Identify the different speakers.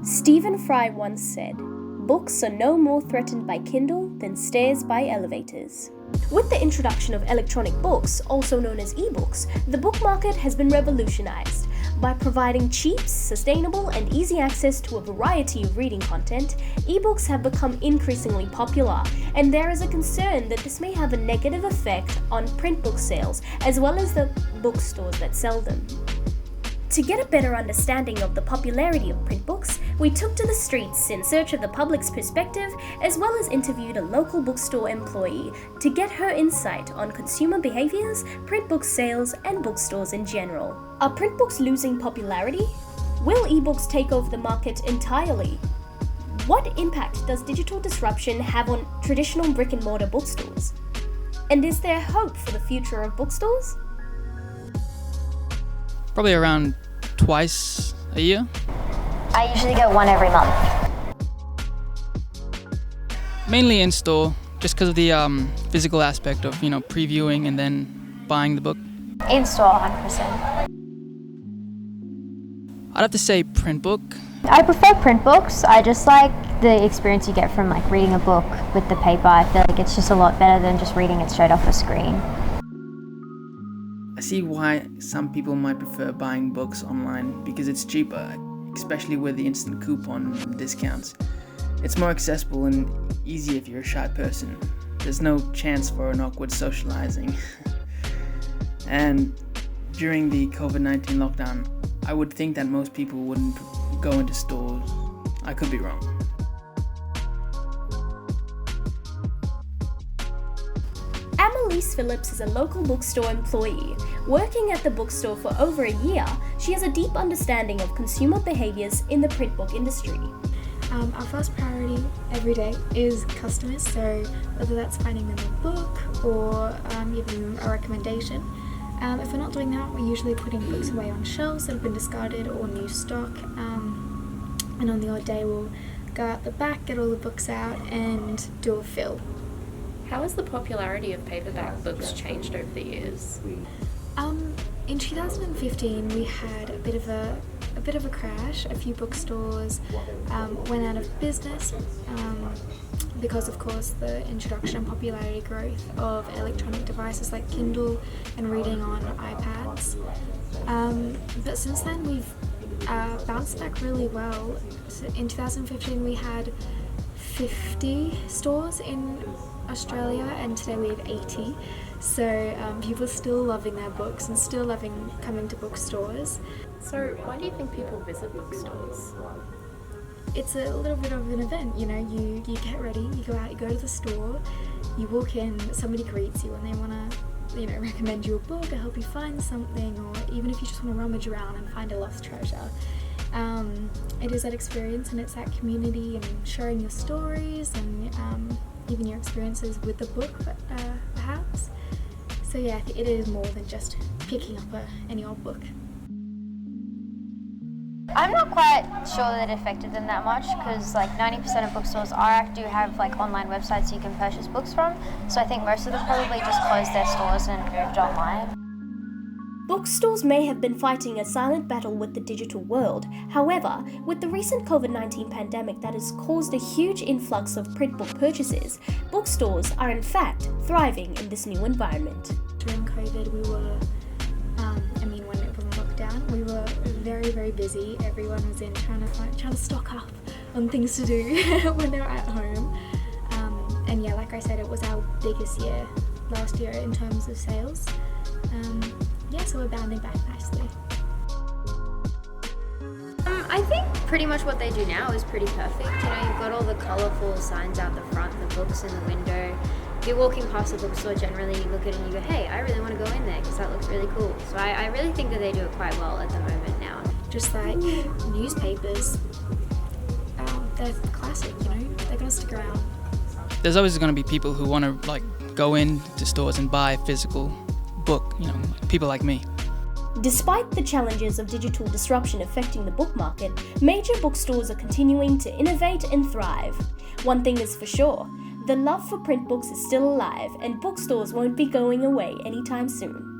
Speaker 1: Stephen Fry once said, "Books are no more threatened by Kindle than stairs by elevators." With the introduction of electronic books, also known as ebooks, the book market has been revolutionized. By providing cheap, sustainable, and easy access to a variety of reading content, ebooks have become increasingly popular, and there is a concern that this may have a negative effect on print book sales, as well as the bookstores that sell them. To get a better understanding of the popularity of print books, we took to the streets in search of the public's perspective, as well as interviewed a local bookstore employee to get her insight on consumer behaviours, print book sales, and bookstores in general. Are print books losing popularity? Will ebooks take over the market entirely? What impact does digital disruption have on traditional brick-and-mortar bookstores? And is there hope for the future of bookstores?
Speaker 2: Probably around twice a year.
Speaker 3: I usually get one every month.
Speaker 2: Mainly in store, just because of the physical aspect of, previewing and then buying the book.
Speaker 3: In store, 100%.
Speaker 2: I'd have to say print book.
Speaker 3: I prefer print books. I just like the experience you get from reading a book with the paper. I feel like it's just a lot better than just reading it straight off a screen.
Speaker 4: I see why some people might prefer buying books online because it's cheaper, especially with the instant coupon discounts. It's more accessible and easy if you're a shy person. There's no chance for an awkward socializing. And during the COVID-19 lockdown, I would think that most people wouldn't go into stores. I could be wrong.
Speaker 1: Annalise Phillips is a local bookstore employee. Working at the bookstore for over a year, she has a deep understanding of consumer behaviours in the print book industry.
Speaker 5: Our first priority every day is customers, so whether that's finding them a book or giving them a recommendation. If we're not doing that, we're usually putting books away on shelves that have been discarded or new stock, and on the odd day we'll go out the back, get all the books out and do a fill.
Speaker 6: How has the popularity of paperback books changed over the years?
Speaker 5: In 2015 we had a bit of a crash. A few bookstores went out of business because of course the introduction and popularity growth of electronic devices like Kindle and reading on iPads. But since then we've bounced back really well. So in 2015 we had 50 stores in Australia and today we have 80. So people are still loving their books and still loving coming to bookstores.
Speaker 6: So why do you think people visit bookstores?
Speaker 5: It's a little bit of an event, you get ready, you go out, you go to the store, you walk in, somebody greets you and they want to recommend you a book or help you find something, or even if you just want to rummage around and find a lost treasure. It is that experience and it's that community and sharing your stories and even your experiences with the book perhaps. So yeah, I think it is more than just picking up any old book.
Speaker 3: I'm not quite sure that it affected them that much because 90% of bookstores do have online websites you can purchase books from. So I think most of them probably just closed their stores and moved online.
Speaker 1: Bookstores may have been fighting a silent battle with the digital world. However, with the recent COVID-19 pandemic that has caused a huge influx of print book purchases, bookstores are in fact thriving in this new environment.
Speaker 5: During COVID, we were, when it was locked down, we were very, very busy. Everyone was in trying to stock up on things to do when they were at home. And yeah, like I said, it was our biggest year last year in terms of sales. So we're bounding back nicely.
Speaker 7: I think pretty much what they do now is pretty perfect. You've got all the colourful signs out the front, the books in the window. If you're walking past a bookstore, generally you look at it and you go, hey, I really want to go in there because that looks really cool. So I really think that they do it quite well at the moment now.
Speaker 5: Just like newspapers, they're classic, they're going to stick around.
Speaker 2: There's always going to be people who want to go into stores and buy a physical book, people like me.
Speaker 1: Despite the challenges of digital disruption affecting the book market, major bookstores are continuing to innovate and thrive. One thing is for sure, the love for print books is still alive and bookstores won't be going away anytime soon.